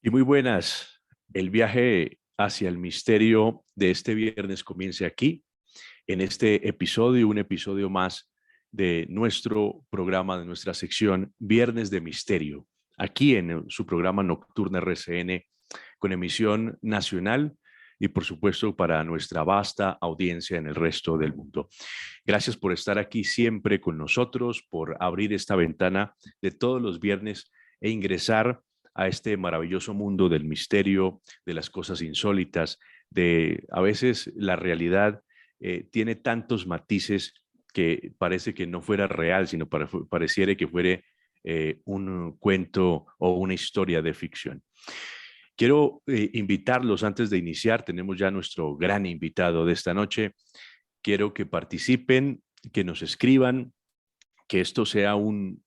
Y muy buenas. El viaje hacia el misterio de este viernes comienza aquí, en este episodio, un episodio más de nuestro programa, de nuestra sección Viernes de Misterio, aquí en su programa Nocturna RCN, con emisión nacional y por supuesto para nuestra vasta audiencia en el resto del mundo. Gracias por estar aquí siempre con nosotros, por abrir esta ventana de todos los viernes e ingresar a este maravilloso mundo del misterio, de las cosas insólitas, de a veces la realidad tiene tantos matices que parece que no fuera real, sino pareciera que fuera un cuento o una historia de ficción. Quiero invitarlos antes de iniciar, tenemos ya nuestro gran invitado de esta noche. Quiero que participen, que nos escriban, que esto sea un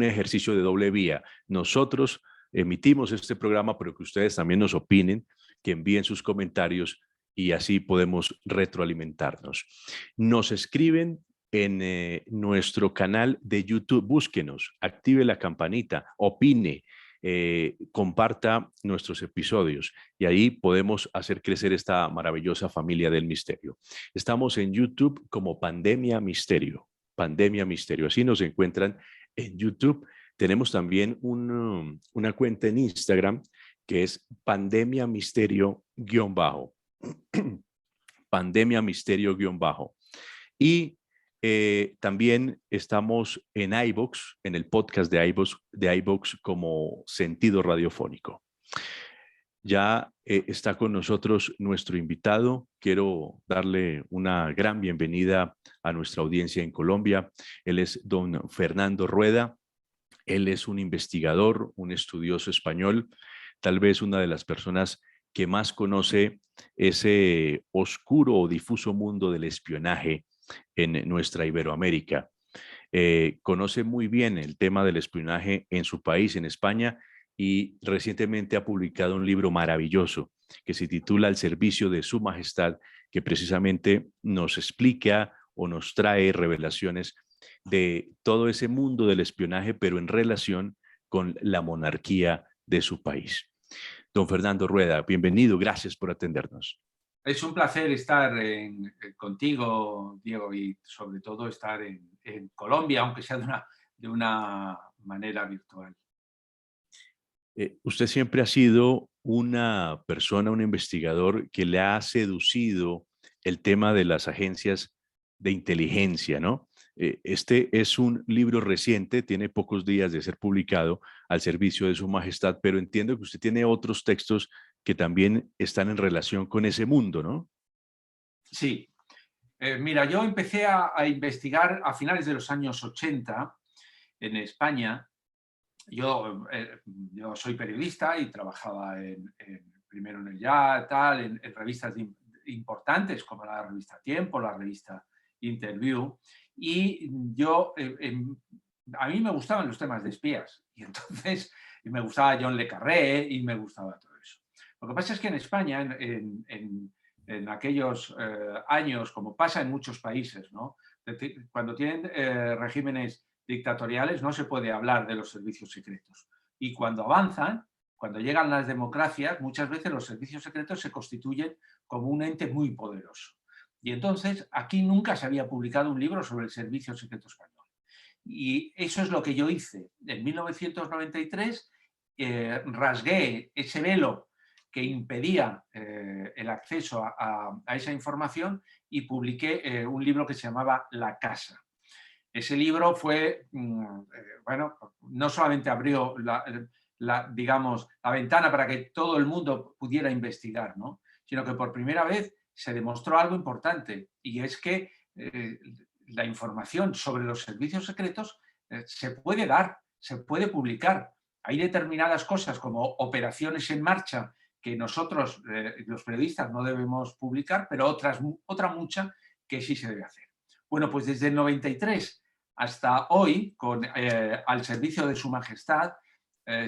ejercicio de doble vía. Nosotros emitimos este programa, pero que ustedes también nos opinen, que envíen sus comentarios y así podemos retroalimentarnos. Nos escriben en nuestro canal de YouTube, búsquenos, active la campanita, opine, comparta nuestros episodios y ahí podemos hacer crecer esta maravillosa familia del misterio. Estamos en YouTube como Pandemia Misterio. Pandemia Misterio. Así nos encuentran en YouTube. Tenemos también una cuenta en Instagram que es Pandemia Misterio _ Pandemia Misterio _ Y también estamos en iVoox, en el podcast de iVoox como Sentido Radiofónico. Ya está con nosotros nuestro invitado. Quiero darle una gran bienvenida a nuestra audiencia en Colombia. Él es don Fernando Rueda. Él es un investigador, un estudioso español, tal vez una de las personas que más conoce ese oscuro o difuso mundo del espionaje en nuestra Iberoamérica. Conoce muy bien el tema del espionaje en su país, en España, y recientemente ha publicado un libro maravilloso que se titula Al servicio de Su Majestad, que precisamente nos explica o nos trae revelaciones de todo ese mundo del espionaje, pero en relación con la monarquía de su país. Don Fernando Rueda, bienvenido, gracias por atendernos. Es un placer estar contigo, Diego, y sobre todo estar en Colombia, aunque sea de una manera virtual. Usted siempre ha sido una persona, un investigador que le ha seducido el tema de las agencias de inteligencia, ¿no? Este es un libro reciente, tiene pocos días de ser publicado al servicio de Su Majestad, pero entiendo que usted tiene otros textos que también están en relación con ese mundo, ¿no? Sí, mira, yo empecé a investigar a finales de los años 80 en España. Yo soy periodista y trabajaba primero en el Ya, tal, en revistas importantes como la revista Tiempo, la revista Interview, y a mí me gustaban los temas de espías, y entonces me gustaba John le Carré y me gustaba todo eso. Lo que pasa es que en España, en aquellos años, como pasa en muchos países, ¿no? Cuando tienen regímenes dictatoriales no se puede hablar de los servicios secretos. Y cuando avanzan, cuando llegan las democracias, muchas veces los servicios secretos se constituyen como un ente muy poderoso. Y entonces aquí nunca se había publicado un libro sobre el servicio secreto español. Y eso es lo que yo hice. En 1993 rasgué ese velo que impedía el acceso a esa información y publiqué un libro que se llamaba La Casa. Ese libro fue, bueno, no solamente abrió digamos, la ventana para que todo el mundo pudiera investigar, ¿no? Sino que por primera vez se demostró algo importante, y es que la información sobre los servicios secretos se puede dar, se puede publicar. Hay determinadas cosas como operaciones en marcha que nosotros, los periodistas, no debemos publicar, pero otra mucha que sí se debe hacer. Bueno, pues desde el 93 hasta hoy, al servicio de Su Majestad,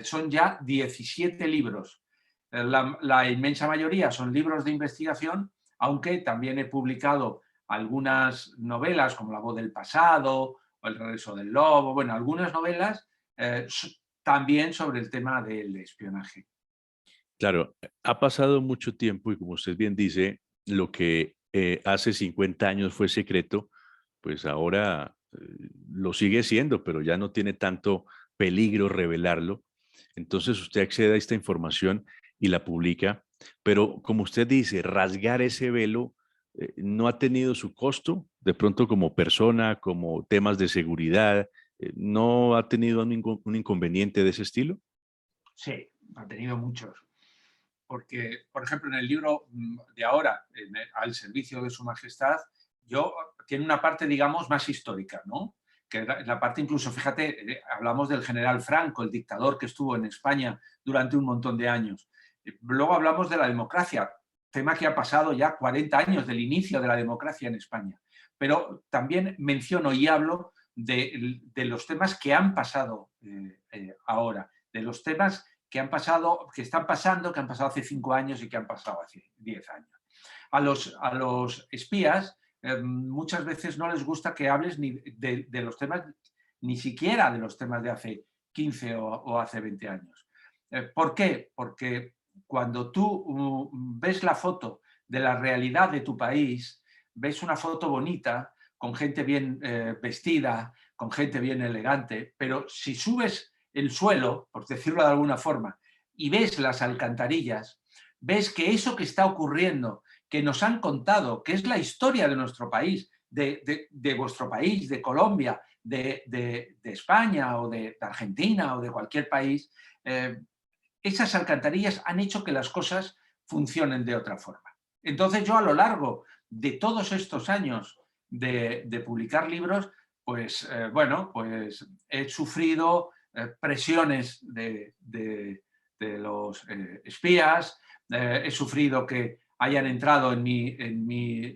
son ya 17 libros. La inmensa mayoría son libros de investigación, aunque también he publicado algunas novelas como La voz del pasado o El regreso del lobo. Bueno, algunas novelas también sobre el tema del espionaje. Claro, ha pasado mucho tiempo y como usted bien dice, lo que hace 50 años fue secreto, pues ahora lo sigue siendo, pero ya no tiene tanto peligro revelarlo. Entonces usted accede a esta información y la publica, pero como usted dice, rasgar ese velo no ha tenido su costo, de pronto como persona, como temas de seguridad, no ha tenido un inconveniente de ese estilo. Sí, ha tenido muchos. Porque, por ejemplo, en el libro de ahora, Al servicio de su majestad, tiene una parte, digamos, más histórica, ¿no? Que la parte incluso, fíjate, hablamos del general Franco, el dictador que estuvo en España durante un montón de años. Luego hablamos de la democracia, tema que ha pasado ya 40 años del inicio de la democracia en España. Pero también menciono y hablo de los temas que han pasado ahora, de los temas que han pasado, que están pasando, que han pasado hace 5 años y que han pasado hace 10 años. A los espías muchas veces no les gusta que hables ni de los temas, ni siquiera de los temas de hace 15 o hace 20 años. ¿Por qué? Porque cuando tú ves la foto de la realidad de tu país, ves una foto bonita, con gente bien vestida, con gente bien elegante, pero si subes el suelo, por decirlo de alguna forma, y ves las alcantarillas, ves que eso que está ocurriendo, que nos han contado, que es la historia de nuestro país, de vuestro país, de Colombia, de España o de Argentina o de cualquier país, esas alcantarillas han hecho que las cosas funcionen de otra forma. Entonces yo a lo largo de todos estos años de publicar libros, pues bueno, pues he sufrido presiones de los espías, he sufrido que hayan entrado en mi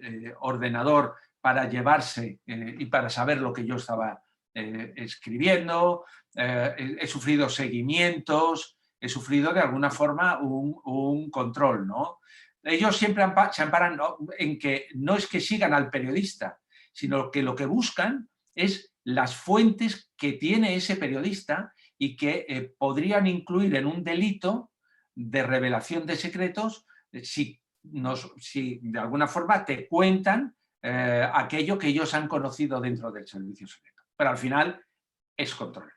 ordenador para llevarse y para saber lo que yo estaba escribiendo, he sufrido seguimientos, he sufrido de alguna forma un control, ¿no? Ellos siempre se amparan, ¿no?, en que no es que sigan al periodista, sino que lo que buscan es las fuentes que tiene ese periodista y que podrían incluir en un delito de revelación de secretos si de alguna forma te cuentan aquello que ellos han conocido dentro del servicio secreto. Pero al final es control.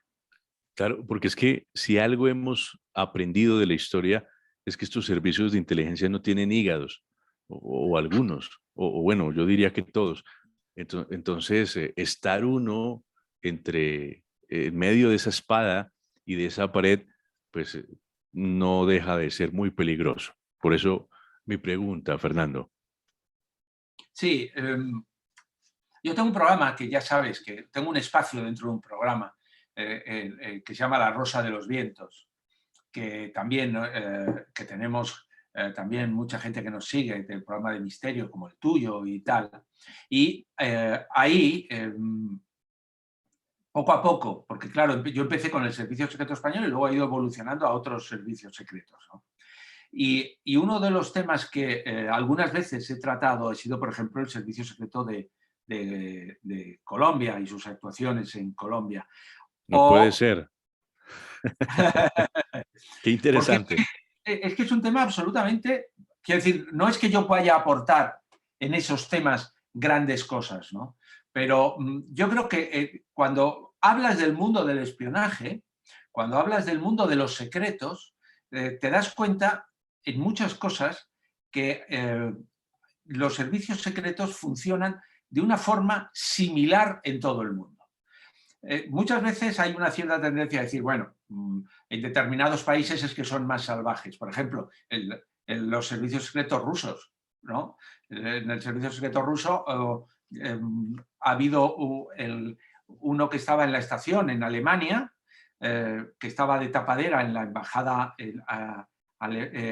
Claro, porque es que si algo hemos aprendido de la historia es que estos servicios de inteligencia no tienen hígados, o algunos, o bueno, yo diría que todos. Entonces, estar uno en medio de esa espada y de esa pared, pues no deja de ser muy peligroso. Por eso mi pregunta, Fernando. Sí, yo tengo un programa que ya sabes, que tengo un espacio dentro de un programa que se llama La Rosa de los Vientos, que también que tenemos también mucha gente que nos sigue del programa de misterio como el tuyo y tal. Y ahí, poco a poco, porque claro, yo empecé con el Servicio Secreto Español y luego he ido evolucionando a otros servicios secretos, ¿no? Y uno de los temas que algunas veces he tratado ha sido, por ejemplo, el Servicio Secreto de Colombia y sus actuaciones en Colombia. No puede O ser. Qué porque interesante. es que es un tema absolutamente, quiero decir, no es que yo vaya a aportar en esos temas grandes cosas, ¿no? Pero yo creo que cuando hablas del mundo del espionaje, cuando hablas del mundo de los secretos, te das cuenta en muchas cosas que los servicios secretos funcionan de una forma similar en todo el mundo. Muchas veces hay una cierta tendencia a decir, bueno, en determinados países es que son más salvajes. Por ejemplo, los servicios secretos rusos, ¿no? En el servicio secreto ruso ha habido uno que estaba en la estación en Alemania, que estaba de tapadera en la embajada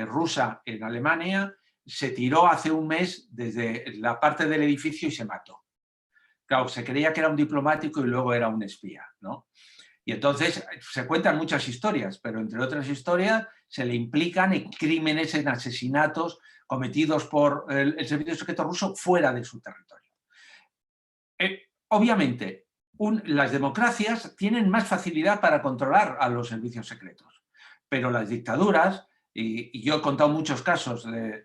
rusa en Alemania, se tiró hace un mes desde la parte del edificio y se mató. Claro, se creía que era un diplomático y luego era un espía, ¿no? Y entonces se cuentan muchas historias, pero entre otras historias se le implican en crímenes, en asesinatos cometidos por el servicio secreto ruso fuera de su territorio. Obviamente, las democracias tienen más facilidad para controlar a los servicios secretos, pero las dictaduras, y yo he contado muchos casos en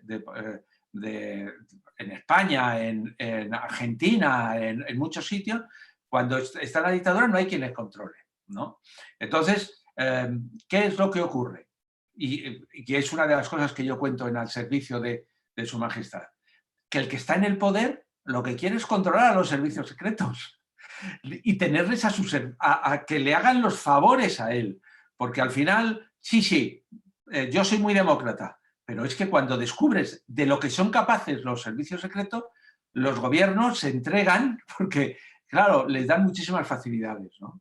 España, en Argentina, en muchos sitios, cuando está la dictadura no hay quien les controle, ¿no? Entonces, ¿qué es lo que ocurre? Y que es una de las cosas que yo cuento en Al servicio de Su Majestad, que el que está en el poder lo que quiere es controlar a los servicios secretos y tenerles a que le hagan los favores a él. Porque al final, sí, yo soy muy demócrata, pero es que cuando descubres de lo que son capaces los servicios secretos, los gobiernos se entregan porque, claro, les dan muchísimas facilidades, ¿no?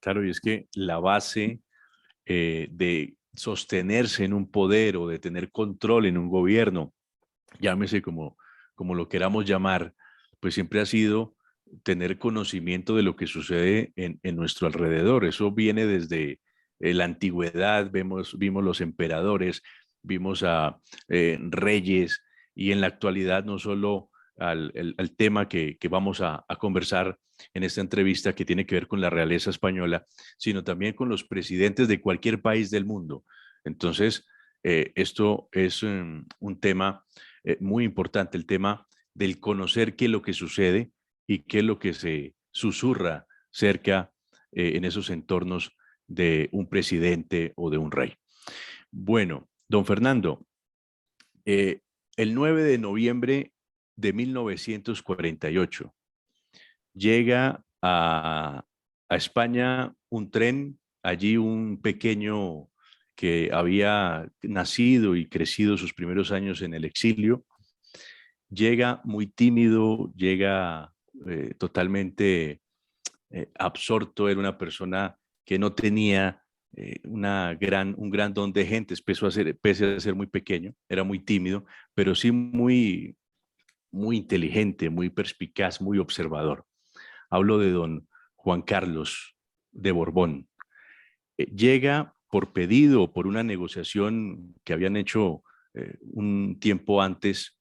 Claro, y es que la base de sostenerse en un poder o de tener control en un gobierno, llámese como lo queramos llamar, pues siempre ha sido tener conocimiento de lo que sucede en nuestro alrededor. Eso viene desde la antigüedad, vimos los emperadores, vimos a reyes y en la actualidad no solo al tema que vamos a conversar en esta entrevista que tiene que ver con la realeza española, sino también con los presidentes de cualquier país del mundo. Entonces, esto es un tema muy importante, el tema del conocer qué es lo que sucede y qué es lo que se susurra cerca en esos entornos de un presidente o de un rey. Bueno, don Fernando, eh, el 9 de noviembre de 1948 llega a España un tren, allí un pequeño que había nacido y crecido sus primeros años en el exilio, llega muy tímido, llega totalmente absorto, era una persona que no tenía un gran don de gente, pese a ser muy pequeño, era muy tímido, pero sí muy inteligente, muy perspicaz, muy observador. Hablo de don Juan Carlos de Borbón. Llega por pedido o por una negociación que habían hecho un tiempo antes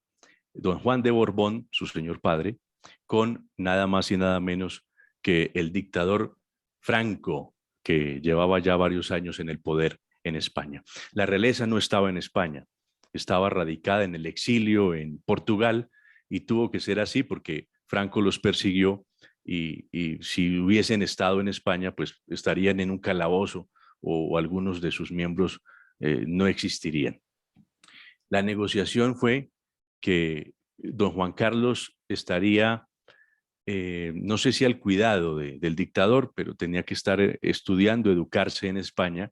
don Juan de Borbón, su señor padre, con nada más y nada menos que el dictador Franco, que llevaba ya varios años en el poder en España. La realeza no estaba en España, estaba radicada en el exilio en Portugal y tuvo que ser así porque Franco los persiguió y si hubiesen estado en España, pues estarían en un calabozo o algunos de sus miembros no existirían. La negociación fue que don Juan Carlos estaría, no sé si al cuidado del dictador, pero tenía que estar estudiando, educarse en España,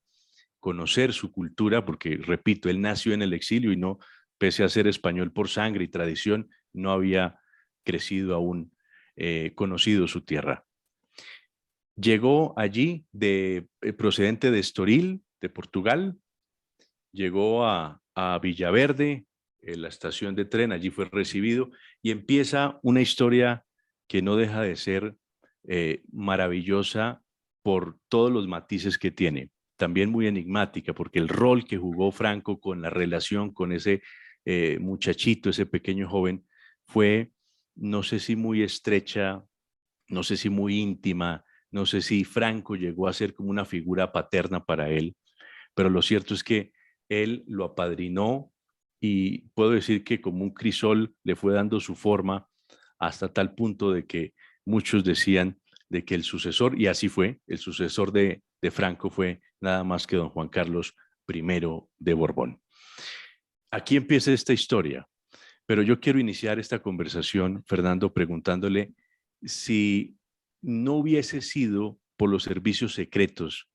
conocer su cultura, porque, repito, él nació en el exilio y no, pese a ser español por sangre y tradición, no había crecido aún, conocido su tierra. Llegó allí procedente de Estoril, de Portugal, llegó a Villaverde, en la estación de tren, allí fue recibido y empieza una historia que no deja de ser maravillosa por todos los matices que tiene. También muy enigmática, porque el rol que jugó Franco con la relación con ese muchachito, ese pequeño joven, fue, no sé si muy estrecha, no sé si muy íntima, no sé si Franco llegó a ser como una figura paterna para él, pero lo cierto es que él lo apadrinó y puedo decir que como un crisol le fue dando su forma hasta tal punto de que muchos decían de que el sucesor, y así fue, el sucesor de Franco fue nada más que don Juan Carlos I de Borbón. Aquí empieza esta historia, pero yo quiero iniciar esta conversación, Fernando, preguntándole si no hubiese sido por los servicios secretos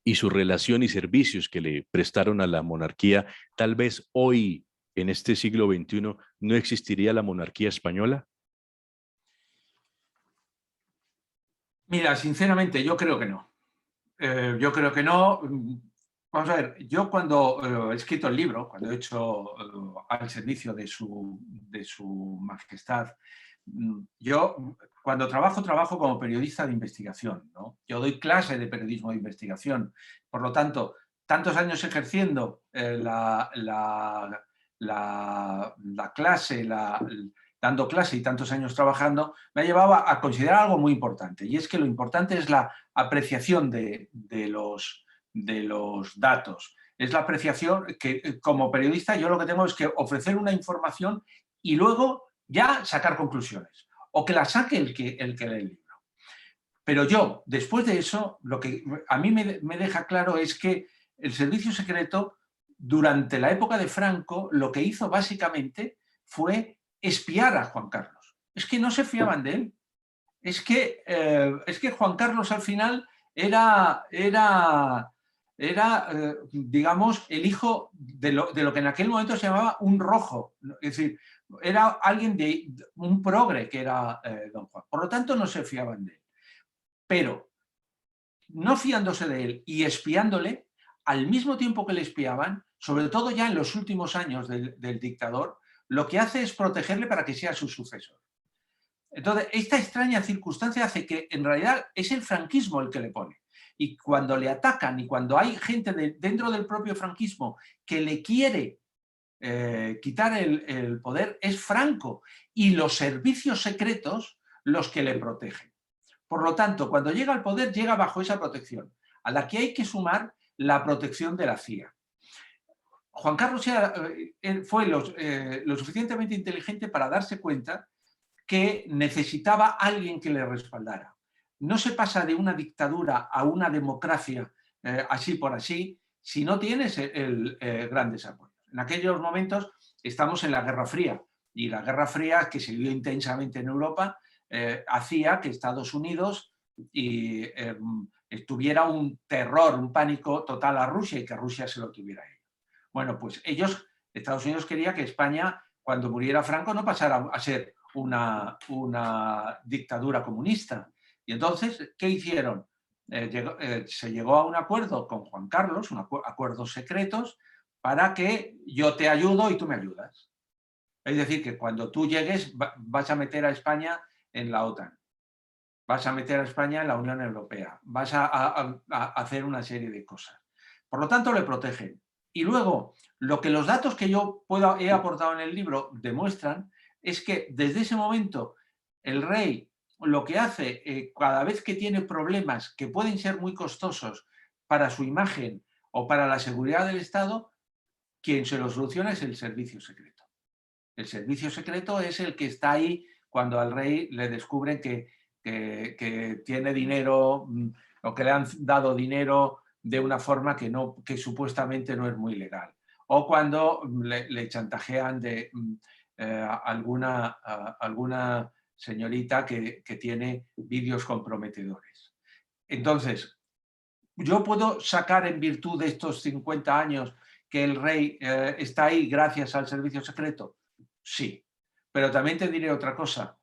y su relación y servicios que le prestaron a la monarquía, tal vez hoy, en este siglo XXI, no existiría la monarquía española? Mira, sinceramente, yo creo que no. Yo creo que no. Vamos a ver, yo cuando he escrito el libro, cuando he hecho al servicio de su majestad, yo cuando trabajo como periodista de investigación, ¿no? Yo doy clase de periodismo de investigación. Por lo tanto, tantos años ejerciendo la clase, dando clase y tantos años trabajando, me ha llevado a considerar algo muy importante. Y es que lo importante es la apreciación de los datos. Es la apreciación que, como periodista, yo lo que tengo es que ofrecer una información y luego ya sacar conclusiones. O que la saque el que lee el libro. Pero yo, después de eso, lo que a mí me deja claro es que el servicio secreto, durante la época de Franco, lo que hizo básicamente fue espiar a Juan Carlos. Es que no se fiaban de él. Es que Juan Carlos al final era digamos, el hijo de lo que en aquel momento se llamaba un rojo. Es decir, era alguien un progre que era don Juan. Por lo tanto, no se fiaban de él. Pero no fiándose de él y espiándole, al mismo tiempo que le espiaban, sobre todo ya en los últimos años del dictador, lo que hace es protegerle para que sea su sucesor. Entonces, esta extraña circunstancia hace que en realidad es el franquismo el que le pone. Y cuando le atacan y cuando hay gente dentro del propio franquismo que le quiere quitar el poder, es Franco y los servicios secretos los que le protegen. Por lo tanto, cuando llega al poder, llega bajo esa protección, a la que hay que sumar la protección de la CIA. Juan Carlos fue lo suficientemente inteligente para darse cuenta que necesitaba alguien que le respaldara. No se pasa de una dictadura a una democracia así por así si no tienes grandes apoyos. En aquellos momentos estamos en la Guerra Fría y la Guerra Fría, que se vivió intensamente en Europa, hacía que Estados Unidos tuviera un terror, un pánico total a Rusia y que Rusia se lo tuviera a ellos. Bueno, pues Estados Unidos quería que España, cuando muriera Franco, no pasara a ser una dictadura comunista. Y entonces, ¿qué hicieron? Se llegó a un acuerdo con Juan Carlos, acuerdos secretos, para que yo te ayudo y tú me ayudas. Es decir, que cuando tú llegues vas a meter a España en la OTAN, vas a meter a España en la Unión Europea, vas a hacer una serie de cosas. Por lo tanto, le protegen. Y luego, lo que los datos que yo he aportado en el libro demuestran es que desde ese momento el rey lo que hace cada vez que tiene problemas que pueden ser muy costosos para su imagen o para la seguridad del Estado, quien se lo soluciona es el servicio secreto. El servicio secreto es el que está ahí cuando al rey le descubren que tiene dinero o que le han dado dinero de una forma que supuestamente no es muy legal. O cuando le chantajean de alguna señorita que tiene vídeos comprometedores. Entonces, yo puedo sacar en virtud de estos 50 años que el rey está ahí gracias al servicio secreto. Sí, pero también te diré otra cosa.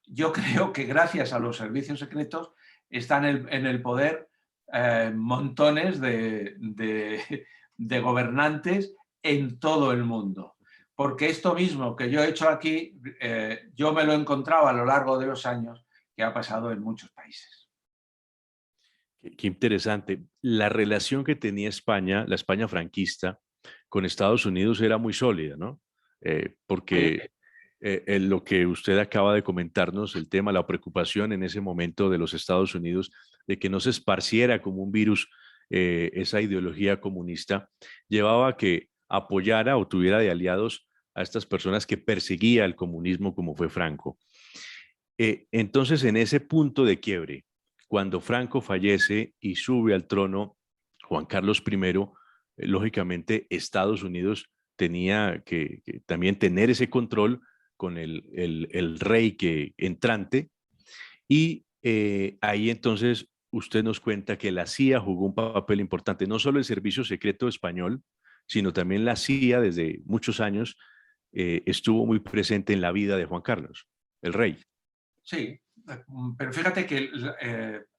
Yo creo que gracias a los servicios secretos están en el poder montones de gobernantes en todo el mundo. Porque esto mismo que yo he hecho aquí, yo me lo he encontrado a lo largo de los años que ha pasado en muchos países. Qué interesante. La relación que tenía España, la España franquista, con Estados Unidos era muy sólida, ¿no? Porque lo que usted acaba de comentarnos, el tema, la preocupación en ese momento de los Estados Unidos de que no se esparciera como un virus esa ideología comunista, llevaba a que apoyara o tuviera de aliados a estas personas que perseguía el comunismo como fue Franco. Entonces, en ese punto de quiebre, cuando Franco fallece y sube al trono Juan Carlos I, lógicamente Estados Unidos tenía que también tener ese control con el rey entrante y ahí entonces usted nos cuenta que la CIA jugó un papel importante, no solo el servicio secreto español, sino también la CIA desde muchos años estuvo muy presente en la vida de Juan Carlos, el rey. Sí, pero fíjate que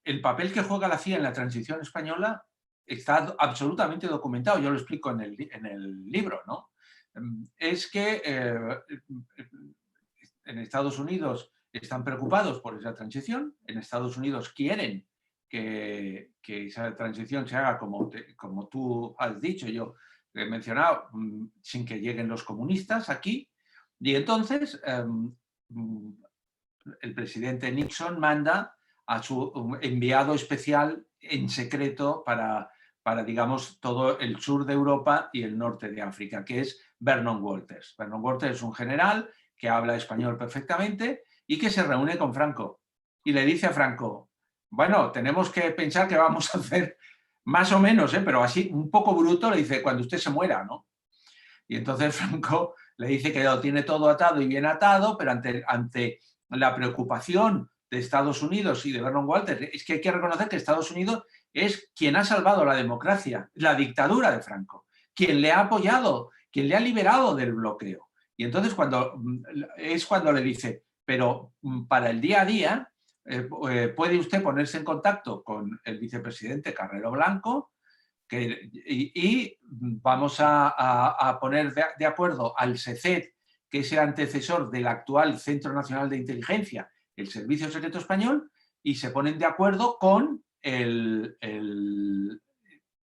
el papel que juega la CIA en la transición española está absolutamente documentado. Yo lo explico en el libro, ¿no? Es que en Estados Unidos están preocupados por esa transición, en Estados Unidos quieren que esa transición se haga como tú has dicho, yo he mencionado, sin que lleguen los comunistas aquí, Y entonces el presidente Nixon manda a su enviado especial en secreto para, digamos, todo el sur de Europa y el norte de África, que es Vernon Walters. Vernon Walters es un general que habla español perfectamente y que se reúne con Franco y le dice a Franco, bueno, tenemos que pensar qué vamos a hacer, más o menos, pero así un poco bruto, le dice, cuando usted se muera, ¿no? Y entonces Franco le dice que lo tiene todo atado y bien atado, pero ante la preocupación de Estados Unidos y de Vernon Walters, es que hay que reconocer que Estados Unidos es quien ha salvado la democracia, la dictadura de Franco, quien le ha apoyado, quien le ha liberado del bloqueo. Y entonces es cuando le dice, pero para el día a día puede usted ponerse en contacto con el vicepresidente Carrero Blanco y vamos a poner de acuerdo al SECET, que es el antecesor del actual Centro Nacional de Inteligencia, el Servicio Secreto Español, y se ponen de acuerdo con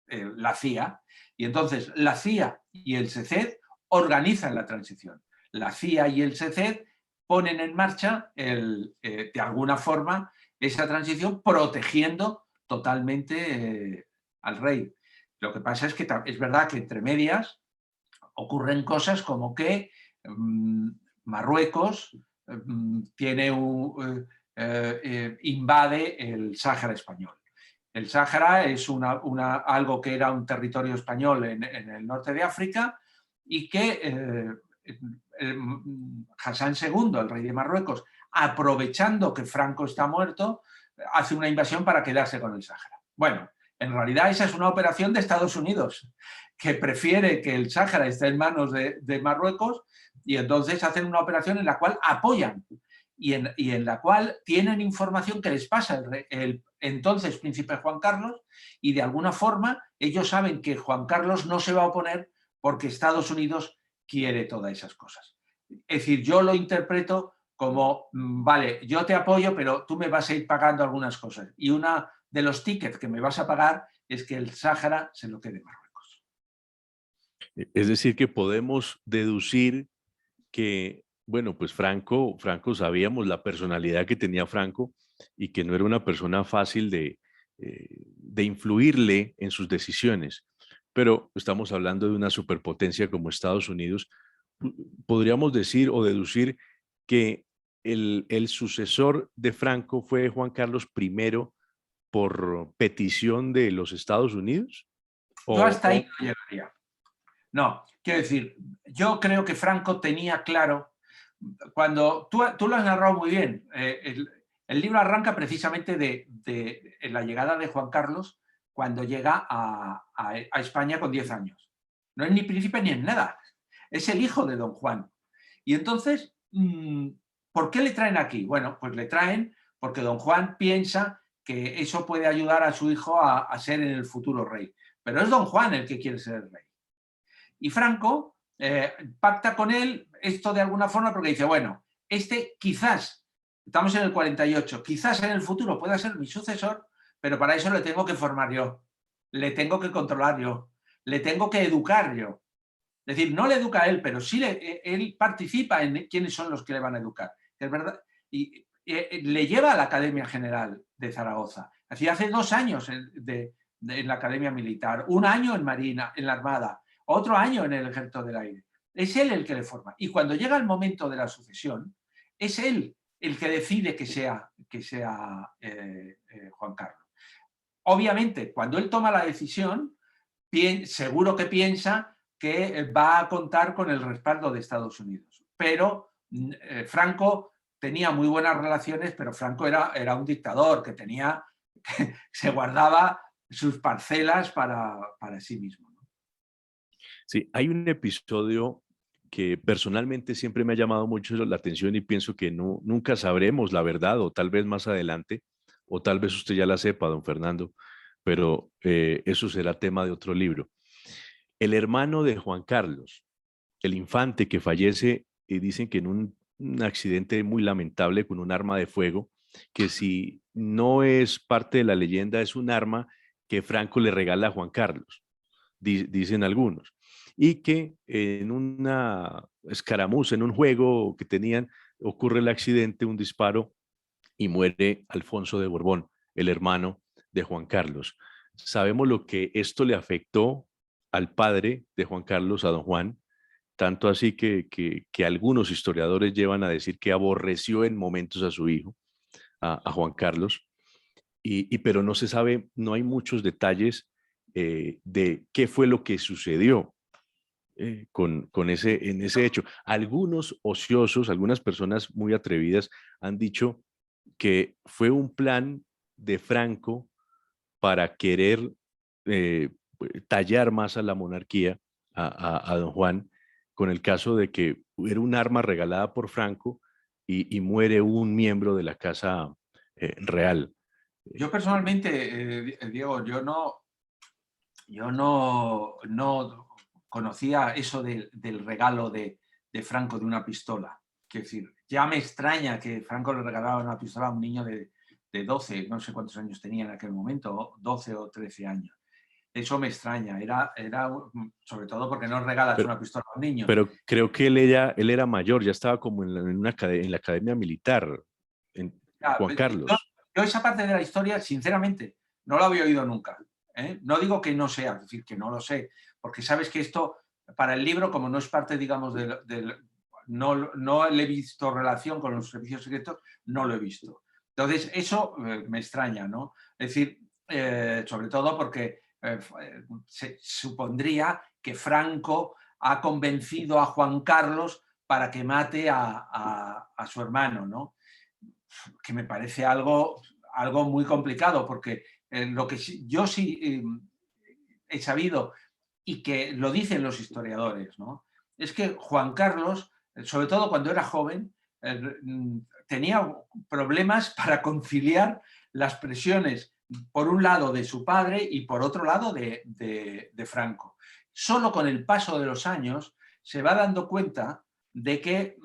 la CIA. Y entonces la CIA y el SECET organizan la transición. La CIA y el SECET ponen en marcha, de alguna forma, esa transición protegiendo totalmente al rey. Lo que pasa es que es verdad que entre medias ocurren cosas como que Marruecos invade el Sáhara español. El Sáhara es algo que era un territorio español en el norte de África y que Hassan II, el rey de Marruecos, aprovechando que Franco está muerto, hace una invasión para quedarse con el Sáhara. Bueno, en realidad esa es una operación de Estados Unidos, que prefiere que el Sáhara esté en manos de Marruecos y entonces hacen una operación en la cual apoyan y en la cual tienen información que les pasa el entonces príncipe Juan Carlos y de alguna forma ellos saben que Juan Carlos no se va a oponer porque Estados Unidos quiere todas esas cosas. Es decir, yo lo interpreto como, vale, yo te apoyo, pero tú me vas a ir pagando algunas cosas. Y una de los tickets que me vas a pagar es que el Sáhara se lo quede Marruecos. Es decir, que podemos deducir que, bueno, pues Franco sabíamos la personalidad que tenía Franco y que no era una persona fácil de influirle en sus decisiones. Pero estamos hablando de una superpotencia como Estados Unidos. Podríamos decir o deducir que el sucesor de Franco fue Juan Carlos I por petición de los Estados Unidos. Yo hasta ahí O, no llegaría. No, quiero decir, yo creo que Franco tenía claro, cuando tú lo has narrado muy bien, el libro arranca precisamente de la llegada de Juan Carlos cuando llega a España con 10 años. No es ni príncipe ni en nada, es el hijo de don Juan. Y entonces, ¿por qué le traen aquí? Bueno, pues le traen porque don Juan piensa que eso puede ayudar a su hijo a ser en el futuro rey. Pero es don Juan el que quiere ser el rey. Y Franco pacta con él esto de alguna forma porque dice, bueno, quizás, estamos en el 48, quizás en el futuro pueda ser mi sucesor, pero para eso le tengo que formar yo, le tengo que controlar yo, le tengo que educar yo. Es decir, no le educa a él, pero sí él participa en quiénes son los que le van a educar. Es verdad. Y le lleva a la Academia General de Zaragoza. Así hace 2 años en la Academia Militar, 1 año en Marina, en la Armada, otro año en el Ejército del Aire. Es él el que le forma. Y cuando llega el momento de la sucesión, es él el que decide que sea Juan Carlos. Obviamente, cuando él toma la decisión, seguro que piensa que va a contar con el respaldo de Estados Unidos. Pero Franco tenía muy buenas relaciones, pero Franco era un dictador que se guardaba sus parcelas para sí mismo. sí, hay un episodio que personalmente siempre me ha llamado mucho la atención y pienso que nunca sabremos la verdad, o tal vez más adelante, o tal vez usted ya la sepa, don Fernando, pero eso será tema de otro libro. El hermano de Juan Carlos, el infante que fallece, y dicen que en un accidente muy lamentable con un arma de fuego, que si no es parte de la leyenda, es un arma que Franco le regala a Juan Carlos. dicen algunos, y que en una escaramuza, en un juego que tenían, ocurre el accidente, un disparo, y muere Alfonso de Borbón, el hermano de Juan Carlos. Sabemos lo que esto le afectó al padre de Juan Carlos, a don Juan, tanto así que algunos historiadores llevan a decir que aborreció en momentos a su hijo, a Juan Carlos, pero no se sabe, no hay muchos detalles de qué fue lo que sucedió en ese hecho. Algunos ociosos, algunas personas muy atrevidas han dicho que fue un plan de Franco para querer eh, tallar más a la monarquía, a don Juan, con el caso de que era un arma regalada por Franco y muere un miembro de la casa real. Yo personalmente, Diego, yo no conocía eso del regalo de Franco de una pistola. Es decir, ya me extraña que Franco le regalara una pistola a un niño de 12, no sé cuántos años tenía en aquel momento, 12 o 13 años. Eso me extraña, era sobre todo porque no regalas Pero, una pistola a un niño. pero creo que él era mayor, ya estaba como en la academia militar, Ya, Juan Carlos. yo esa parte de la historia, sinceramente, no la había oído nunca. ¿Eh? No digo que no sea, es decir, que no lo sé, porque sabes que esto, para el libro, como no es parte, digamos, no le he visto relación con los servicios secretos, no lo he visto. Entonces, eso me extraña, ¿no? Es decir, sobre todo porque se supondría que Franco ha convencido a Juan Carlos para que mate a su hermano, ¿no? Que me parece algo muy complicado, porque lo que yo sí he sabido, y que lo dicen los historiadores, ¿no? Es que Juan Carlos, sobre todo cuando era joven, tenía problemas para conciliar las presiones, por un lado de su padre y por otro lado de Franco. Solo con el paso de los años se va dando cuenta de que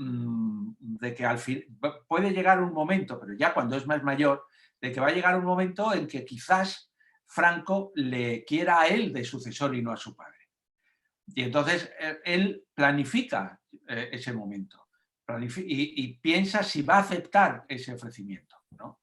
al fin puede llegar un momento, pero ya cuando es más mayor, de que va a llegar un momento en que quizás Franco le quiera a él de sucesor y no a su padre. Y entonces él planifica ese momento y piensa si va a aceptar ese ofrecimiento, ¿no?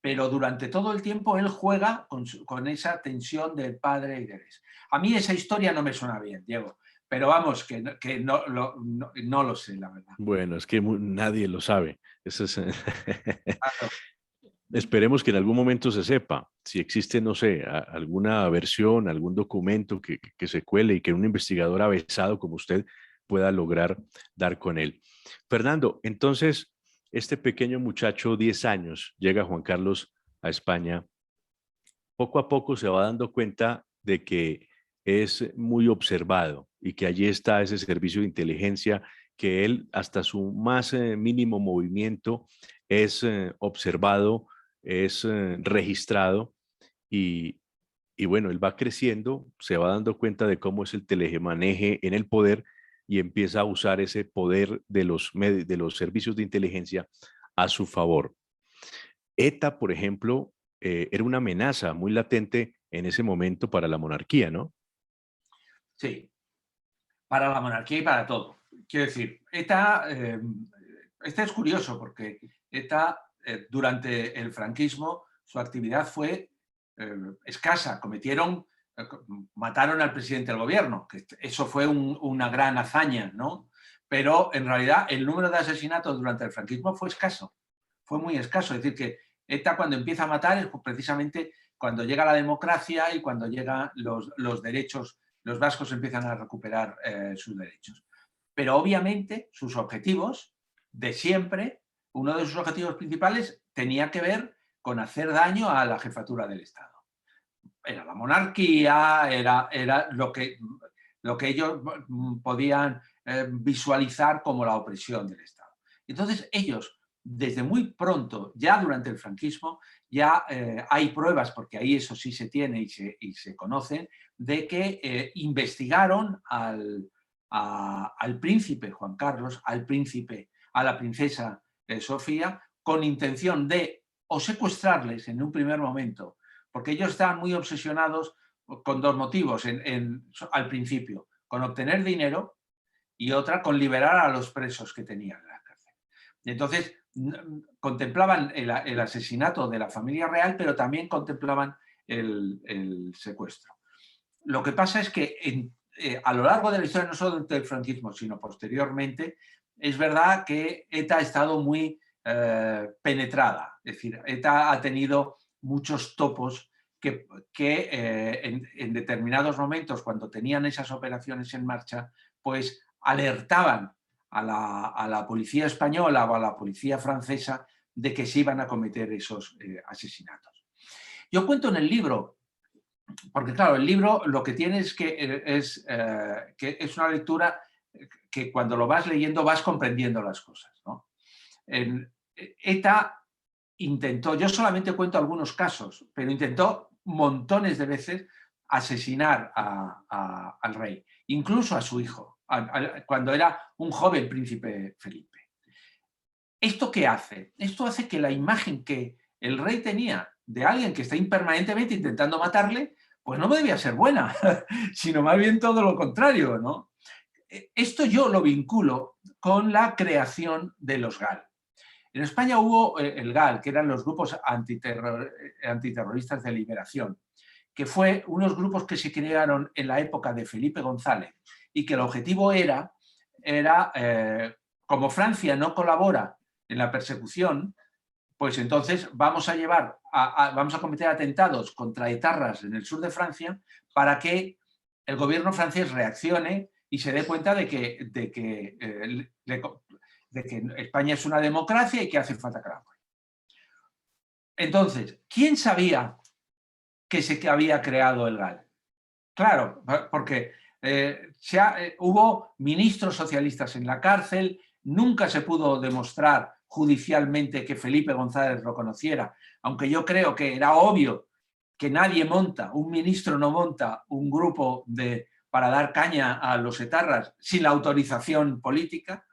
Pero durante todo el tiempo él juega con esa tensión del padre y del ex. A mí esa historia no me suena bien, Diego, pero vamos, que no lo sé, la verdad. Bueno, es que nadie lo sabe. Eso es, Claro. esperemos que en algún momento se sepa si existe, no sé, alguna versión, algún documento que se cuele y que un investigador avesado como usted pueda lograr dar con él. Fernando, entonces, este pequeño muchacho, 10 años, llega Juan Carlos a España. Poco a poco se va dando cuenta de que es muy observado y que allí está ese servicio de inteligencia, que él hasta su más mínimo movimiento es observado, es registrado y, y bueno, él va creciendo, se va dando cuenta de cómo es el telemaneje en el poder y empieza a usar ese poder de los servicios de inteligencia a su favor. ETA, por ejemplo, era una amenaza muy latente en ese momento para la monarquía, ¿no? Sí, para la monarquía y para todo. Quiero decir, ETA es curioso porque ETA durante el franquismo su actividad fue escasa. Mataron al presidente del gobierno, que eso fue una gran hazaña, ¿no? Pero en realidad el número de asesinatos durante el franquismo fue escaso, fue muy escaso. Es decir, que ETA cuando empieza a matar es precisamente cuando llega la democracia y cuando llegan los derechos, los vascos empiezan a recuperar sus derechos. Pero obviamente sus objetivos de siempre, uno de sus objetivos principales tenía que ver con hacer daño a la jefatura del Estado. Era la monarquía, era lo que ellos podían visualizar como la opresión del Estado. Entonces ellos, desde muy pronto, ya durante el franquismo, ya hay pruebas, porque ahí eso sí se tiene y se conocen, de que investigaron al príncipe Juan Carlos, a la princesa Sofía, con intención de o secuestrarles en un primer momento, porque ellos estaban muy obsesionados con dos motivos al principio, con obtener dinero y otra con liberar a los presos que tenían en la cárcel. Entonces, contemplaban el asesinato de la familia real, pero también contemplaban el secuestro. Lo que pasa es que a lo largo de la historia, no solo del franquismo, sino posteriormente, es verdad que ETA ha estado muy penetrada. Es decir, ETA ha tenido muchos topos que en determinados momentos, cuando tenían esas operaciones en marcha, pues alertaban a la policía española o a la policía francesa de que se iban a cometer esos asesinatos. Yo cuento en el libro, porque claro, el libro lo que tiene es que es una lectura que cuando lo vas leyendo vas comprendiendo las cosas, ¿no? ETA intentó, yo solamente cuento algunos casos, pero intentó montones de veces asesinar al rey, incluso a su hijo, cuando era un joven príncipe Felipe. ¿Esto qué hace? Esto hace que la imagen que el rey tenía de alguien que está permanentemente intentando matarle, pues no debía ser buena, sino más bien todo lo contrario, ¿no? Esto yo lo vinculo con la creación de los GAL. En España hubo el GAL, que eran los grupos antiterroristas de liberación, que fue unos grupos que se crearon en la época de Felipe González y que el objetivo era como Francia no colabora en la persecución, pues entonces vamos a cometer atentados contra etarras en el sur de Francia para que el gobierno francés reaccione y se dé cuenta de que España es una democracia y que hace falta que la apoye. Entonces, ¿quién sabía que se había creado el GAL? Claro, porque hubo ministros socialistas en la cárcel, nunca se pudo demostrar judicialmente que Felipe González lo conociera, aunque yo creo que era obvio que un ministro no monta un grupo para dar caña a los etarras sin la autorización política,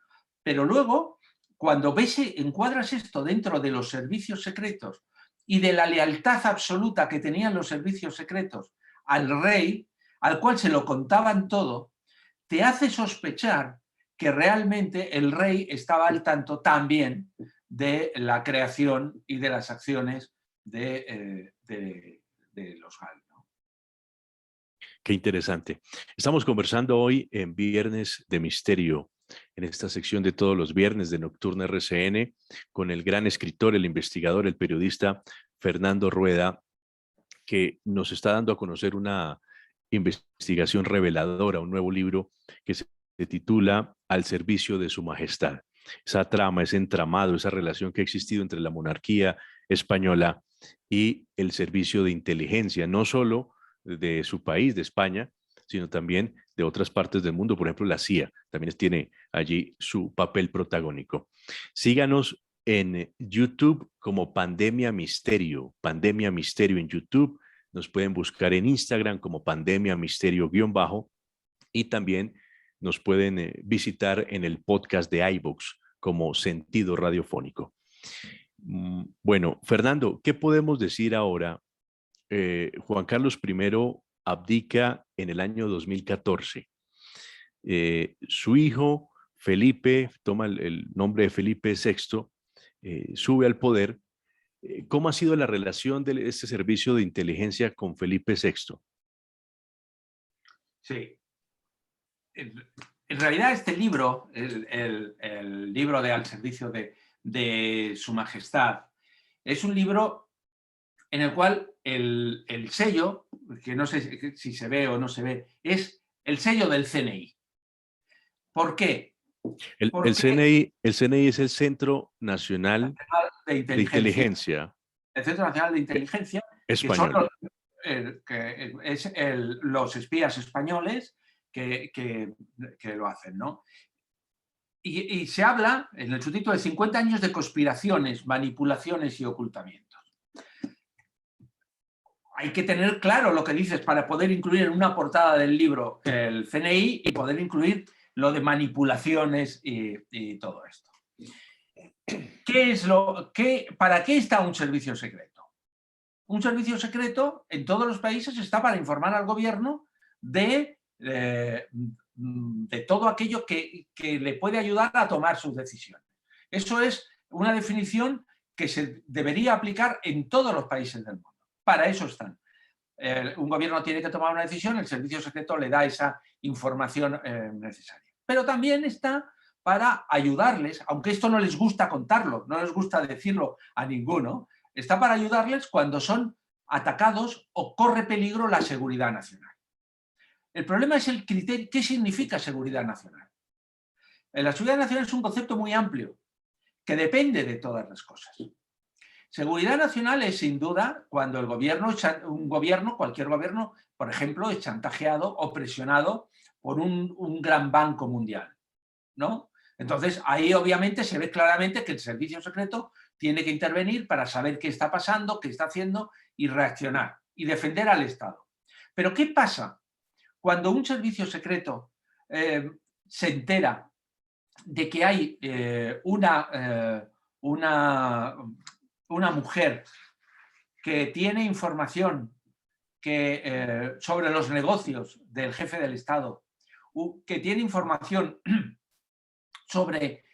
pero luego, cuando encuadras esto dentro de los servicios secretos y de la lealtad absoluta que tenían los servicios secretos al rey, al cual se lo contaban todo, te hace sospechar que realmente el rey estaba al tanto también de la creación y de las acciones de los GAL, ¿no? Qué interesante. Estamos conversando hoy en Viernes de Misterio, en esta sección de todos los viernes de Nocturna RCN, con el gran escritor, el investigador, el periodista Fernando Rueda, que nos está dando a conocer una investigación reveladora, un nuevo libro que se titula Al servicio de su majestad. Esa trama, ese entramado, esa relación que ha existido entre la monarquía española y el servicio de inteligencia, no solo de su país, de España, sino también de otras partes del mundo. Por ejemplo, la CIA también tiene allí su papel protagónico. Síganos en YouTube como Pandemia Misterio en YouTube. Nos pueden buscar en Instagram como Pandemia Misterio_ y también nos pueden visitar en el podcast de iVoox como Sentido Radiofónico. Bueno, Fernando, ¿qué podemos decir ahora? Juan Carlos I abdica en el año 2014. Su hijo Felipe toma el nombre de Felipe VI, sube al poder. ¿Cómo ha sido la relación de este servicio de inteligencia con Felipe VI? Sí. En realidad este libro, el libro de Al servicio de su majestad, es un libro en el cual el sello, que no sé si se ve o no se ve, es el sello del CNI. ¿Por qué? El CNI es el Centro Nacional de Inteligencia. El Centro Nacional de Inteligencia, Español. que son los espías españoles que lo hacen, ¿no? Y se habla en el subtítulo de 50 años de conspiraciones, manipulaciones y ocultamientos. Hay que tener claro lo que dices para poder incluir en una portada del libro el CNI y poder incluir lo de manipulaciones y todo esto. ¿Para qué está un servicio secreto? un servicio secreto en todos los países está para informar al gobierno de todo aquello que le puede ayudar a tomar sus decisiones. Eso es una definición que se debería aplicar en todos los países del mundo. Para eso están. Un gobierno tiene que tomar una decisión, el servicio secreto le da esa información necesaria. Pero también está para ayudarles, aunque esto no les gusta contarlo, no les gusta decirlo a ninguno, está para ayudarles cuando son atacados o corre peligro la seguridad nacional. El problema es el criterio. ¿Qué significa seguridad nacional? La seguridad nacional es un concepto muy amplio que depende de todas las cosas. Seguridad nacional es, sin duda, cuando el gobierno, cualquier gobierno, por ejemplo, es chantajeado o presionado por un gran banco mundial, ¿no? Entonces, ahí obviamente se ve claramente que el servicio secreto tiene que intervenir para saber qué está pasando, qué está haciendo y reaccionar y defender al Estado. Pero ¿qué pasa cuando un servicio secreto se entera de que hay una mujer que tiene información sobre los negocios del jefe del Estado, que tiene información sobre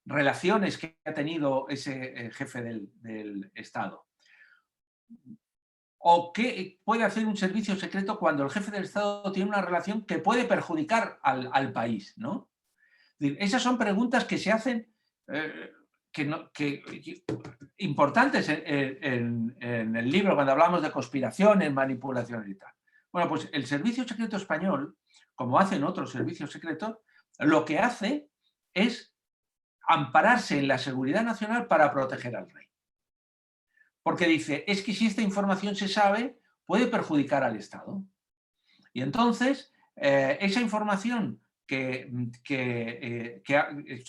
relaciones que ha tenido ese jefe del Estado? ¿O qué puede hacer un servicio secreto cuando el jefe del Estado tiene una relación que puede perjudicar al país, ¿no? Es decir, esas son preguntas que se hacen importantes en el libro cuando hablamos de conspiraciones, manipulaciones y tal. Bueno, pues el servicio secreto español, como hacen otros servicios secretos, lo que hace es ampararse en la seguridad nacional para proteger al rey. Porque dice, es que si esta información se sabe, puede perjudicar al Estado. Y entonces, esa información estoy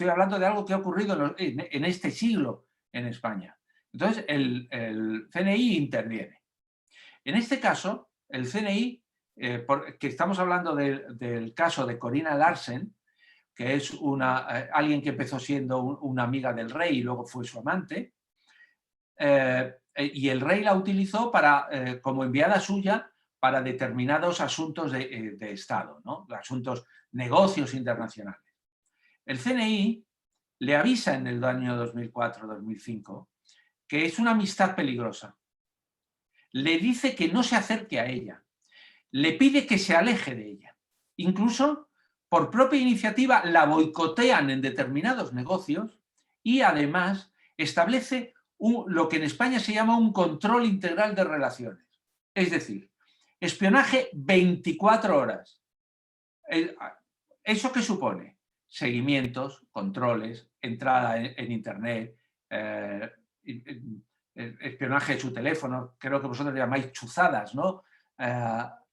hablando de algo que ha ocurrido en este siglo en España. Entonces, el CNI interviene. En este caso, el CNI, que estamos hablando del caso de Corina Larsen, que es alguien que empezó siendo una amiga del rey y luego fue su amante, y el rey la utilizó como enviada suya para determinados asuntos de Estado, ¿no? Asuntos, negocios internacionales. El CNI le avisa en el año 2004-2005 que es una amistad peligrosa. Le dice que no se acerque a ella. Le pide que se aleje de ella. Incluso, por propia iniciativa, la boicotean en determinados negocios y además establece lo que en España se llama un control integral de relaciones. Es decir, espionaje 24 horas. ¿Eso qué supone? Seguimientos, controles, entrada en Internet, espionaje de su teléfono, creo que vosotros le llamáis chuzadas, ¿no?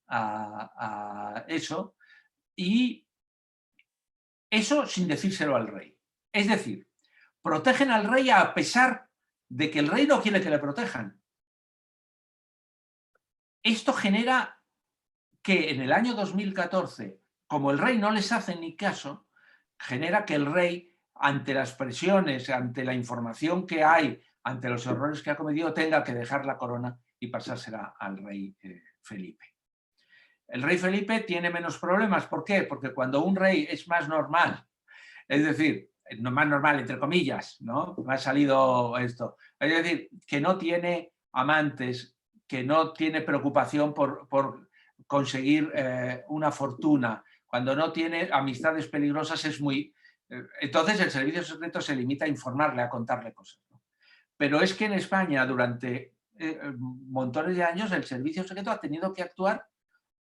A eso. Y eso sin decírselo al rey. Es decir, protegen al rey a pesar de que el rey no quiere que le protejan. Esto genera que en el año 2014, como el rey no les hace ni caso, genera que el rey, ante las presiones, ante la información que hay, ante los errores que ha cometido, tenga que dejar la corona y pasársela al rey Felipe. El rey Felipe tiene menos problemas. ¿Por qué? Porque cuando un rey es más normal, es decir, más normal, entre comillas, ¿no? Me ha salido esto. Es decir, que no tiene amantes, que no tiene preocupación por conseguir una fortuna, cuando no tiene amistades peligrosas es muy... entonces el servicio secreto se limita a informarle, a contarle cosas, ¿no? Pero es que en España durante montones de años el servicio secreto ha tenido que actuar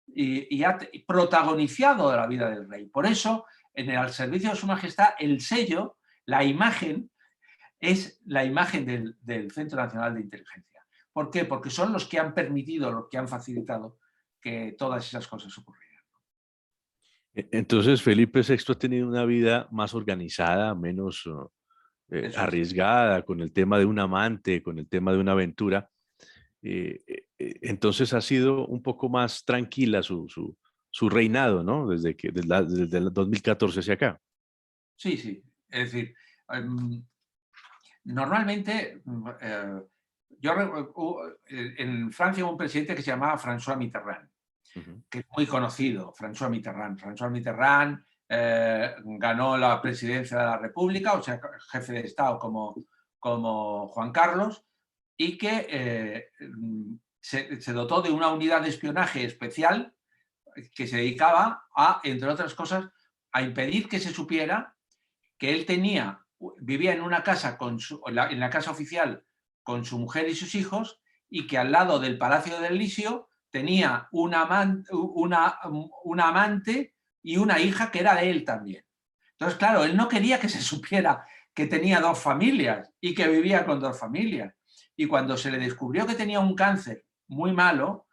y ha protagonizado la vida del rey. Por eso, en el servicio de su majestad, el sello, la imagen, es la imagen del Centro Nacional de Inteligencia. ¿Por qué? Porque son los que han permitido, los que han facilitado que todas esas cosas ocurrieran. Entonces, Felipe VI ha tenido una vida más organizada, menos arriesgada, con el tema de un amante, con el tema de una aventura. Entonces ha sido un poco más tranquila su reinado, ¿no? Desde el 2014 hacia acá. Sí, sí. Es decir, normalmente en Francia hubo un presidente que se llamaba François Mitterrand, que es muy conocido, François Mitterrand. François Mitterrand ganó la presidencia de la República, o sea, jefe de Estado como Juan Carlos, y que se dotó de una unidad de espionaje especial que se dedicaba a, entre otras cosas, a impedir que se supiera que él vivía en una casa, en la casa oficial con su mujer y sus hijos, y que al lado del Palacio del Elíseo tenía una amante y una hija que era de él también. Entonces, claro, él no quería que se supiera que tenía 2 familias y que vivía con 2 familias. Y cuando se le descubrió que tenía un cáncer muy malo,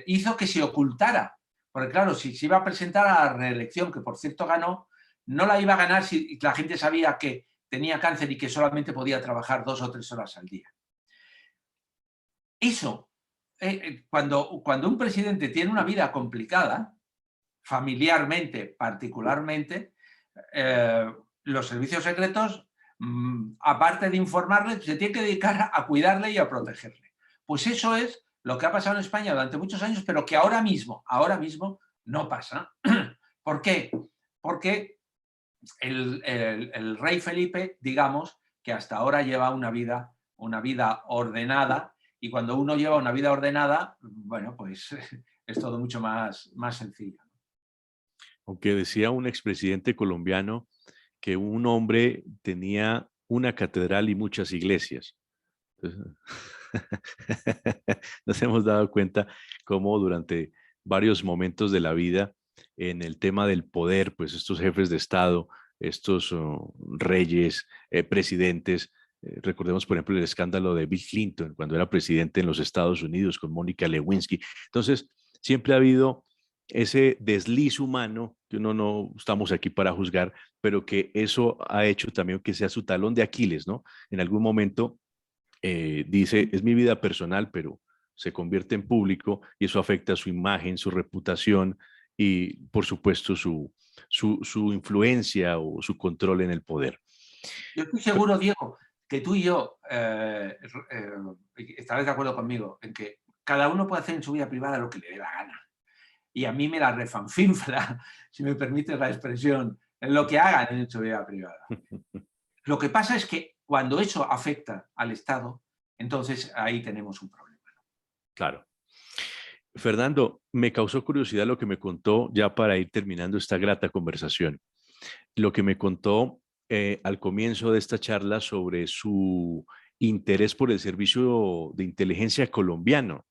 hizo que se ocultara. Porque claro, si se iba a presentar a la reelección, que por cierto ganó, no la iba a ganar si la gente sabía que tenía cáncer y que solamente podía trabajar 2 o 3 horas al día. Eso, cuando un presidente tiene una vida complicada, familiarmente, particularmente, los servicios secretos, aparte de informarle, se tienen que dedicar a cuidarle y a protegerle. Pues eso es lo que ha pasado en España durante muchos años, pero que ahora mismo no pasa. ¿Por qué? Porque el rey Felipe, digamos, que hasta ahora lleva una vida ordenada, y cuando uno lleva una vida ordenada, bueno, pues es todo mucho más sencillo. Aunque decía un expresidente colombiano que un hombre tenía una catedral y muchas iglesias. Entonces, nos hemos dado cuenta cómo durante varios momentos de la vida, en el tema del poder, pues estos jefes de Estado, estos reyes, presidentes, recordemos por ejemplo el escándalo de Bill Clinton cuando era presidente en los Estados Unidos con Mónica Lewinsky. Entonces, siempre ha habido ese desliz humano, que uno no estamos aquí para juzgar, pero que eso ha hecho también que sea su talón de Aquiles, ¿no? En algún momento dice, es mi vida personal, pero se convierte en público y eso afecta su imagen, su reputación y, por supuesto, su influencia o su control en el poder. Yo estoy seguro, Diego, que tú y yo estarás de acuerdo conmigo en que cada uno puede hacer en su vida privada lo que le dé la gana. Y a mí me la refanfinfla, si me permites la expresión, en lo que hagan en su vida privada. Lo que pasa es que cuando eso afecta al Estado, entonces ahí tenemos un problema. Claro. Fernando, me causó curiosidad lo que me contó ya para ir terminando esta grata conversación. Lo que me contó al comienzo de esta charla sobre su interés por el servicio de inteligencia colombiano.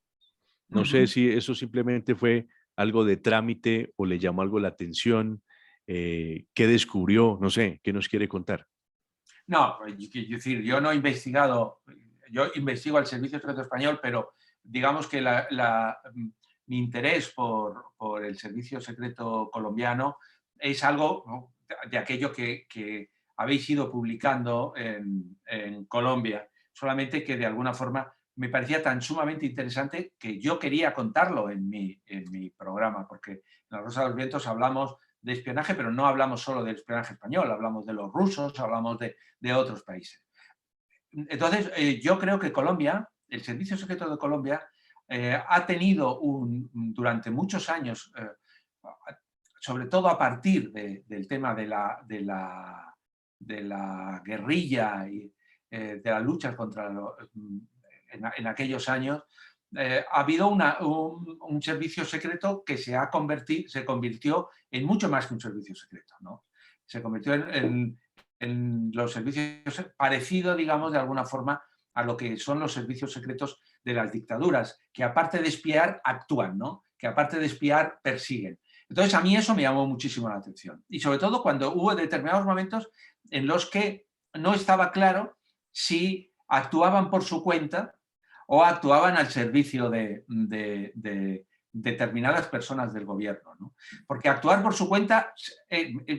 No sé si eso simplemente fue algo de trámite o le llamó algo la atención. ¿Qué descubrió? No sé, ¿qué nos quiere contar? No, es decir, yo no he investigado, yo investigo al Servicio Secreto Español, pero digamos que mi interés por el Servicio Secreto colombiano es algo, ¿no?, de aquello que habéis ido publicando en Colombia, solamente que de alguna forma me parecía tan sumamente interesante que yo quería contarlo en mi programa, porque en La Rosa de los Vientos hablamos de espionaje, pero no hablamos solo del espionaje español, hablamos de los rusos, hablamos de otros países. Entonces, yo creo que Colombia, el Servicio Secreto de Colombia, ha tenido durante muchos años, sobre todo a partir del tema de la guerrilla y de las luchas contra en aquellos años, ha habido un servicio secreto que se convirtió en mucho más que un servicio secreto, ¿no? Se convirtió en los servicios parecido, digamos, de alguna forma a lo que son los servicios secretos de las dictaduras, que aparte de espiar, actúan, ¿no? Que aparte de espiar, persiguen. Entonces, a mí eso me llamó muchísimo la atención. Y sobre todo cuando hubo determinados momentos en los que no estaba claro si actuaban por su cuenta o actuaban al servicio de determinadas personas del gobierno, ¿no? Porque actuar por su cuenta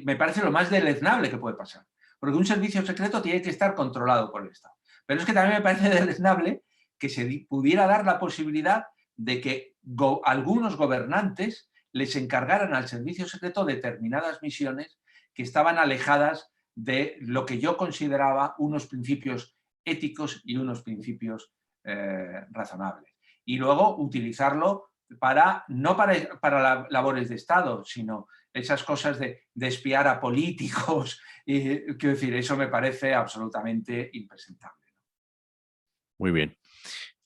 me parece lo más deleznable que puede pasar. Porque un servicio secreto tiene que estar controlado por el Estado. Pero es que también me parece deleznable que se pudiera dar la posibilidad de que algunos gobernantes les encargaran al servicio secreto determinadas misiones que estaban alejadas de lo que yo consideraba unos principios éticos y unos principios razonables. Y luego utilizarlo no para labores de Estado, sino esas cosas de espiar a políticos. Quiero decir, eso me parece absolutamente impresentable. Muy bien.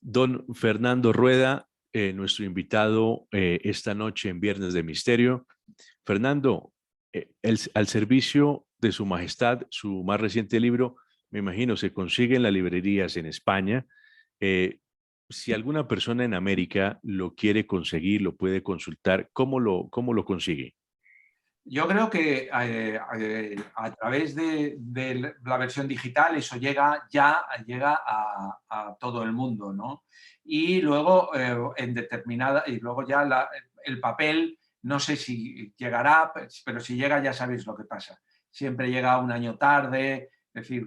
Don Fernando Rueda, nuestro invitado esta noche en Viernes de Misterio. Fernando, al servicio de Su Majestad, su más reciente libro, me imagino, se consigue en las librerías en España. Si alguna persona en América lo quiere conseguir, lo puede consultar, ¿cómo lo consigue? Yo creo que a través de la versión digital eso llega a todo el mundo, ¿no? Y luego y luego ya el papel, no sé si llegará, pero si llega ya sabéis lo que pasa. Siempre llega un año tarde, es decir,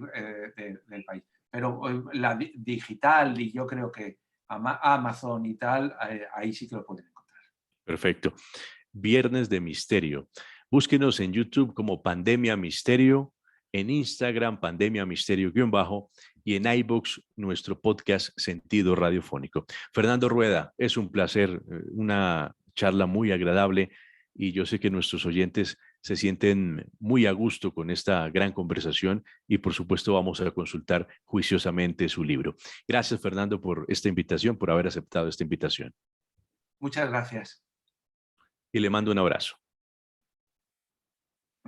del país. Pero la digital, y yo creo que Amazon y tal, ahí sí que lo pueden encontrar. Perfecto. Viernes de Misterio. Búsquenos en YouTube como Pandemia Misterio, en Instagram Pandemia Misterio-bajo y en iVoox nuestro podcast Sentido Radiofónico. Fernando Rueda, es un placer, una charla muy agradable y yo sé que nuestros oyentes se sienten muy a gusto con esta gran conversación y por supuesto vamos a consultar juiciosamente su libro. Gracias Fernando por esta invitación, por haber aceptado esta invitación. Muchas gracias. Y le mando un abrazo.